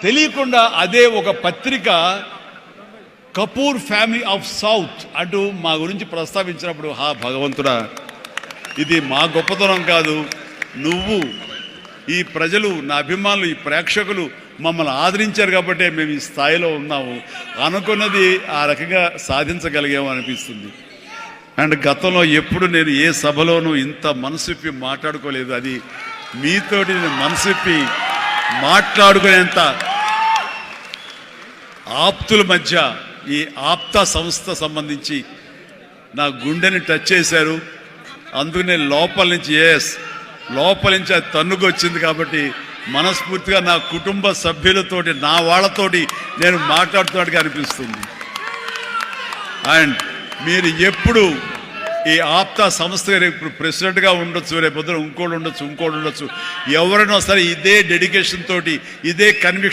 తెలియకుండా అదే ఒక పత్రిక కపూర్ ఫ్యామిలీ ఆఫ్ సౌత్ అంటూ మా గురించి ప్రస్తావించినప్పుడు భగవంతుడా, ఇది మా గొప్పతనం కాదు, నువ్వు ఈ ప్రజలు, నా అభిమానులు, ఈ ప్రేక్షకులు మమ్మల్ని ఆదరించారు కాబట్టి మేము ఈ స్థాయిలో ఉన్నాము, అనుకున్నది ఆ రకంగా సాధించగలిగాము అనిపిస్తుంది. అండ్ గతంలో ఎప్పుడు నేను ఏ సభలోనూ ఇంత మనసిప్పి మాట్లాడుకోలేదు. అది మీతోటి నేను మనసిప్పి మాట్లాడుకునేంత ఆప్తుల మధ్య ఈ ఆప్తా సంస్థ సంబంధించి నా గుండెని టచ్ చేశారు. అందుకనే లోపల నుంచి అది తన్నుకొచ్చింది. కాబట్టి మనస్ఫూర్తిగా నా కుటుంబ సభ్యులతోటి, నా వాళ్ళతోటి నేను మాట్లాడుతున్నట్టుగా అనిపిస్తుంది. అండ్ మీరు ఎప్పుడు ఈ ఆప్తా సంస్థ ఇప్పుడు ప్రెసిడెంట్గా ఉండొచ్చు, రేపొద్దున ఇంకోటి ఉండొచ్చు, ఎవరైనా సరే ఇదే డెడికేషన్ తోటి, ఇదే కన్విక్షన్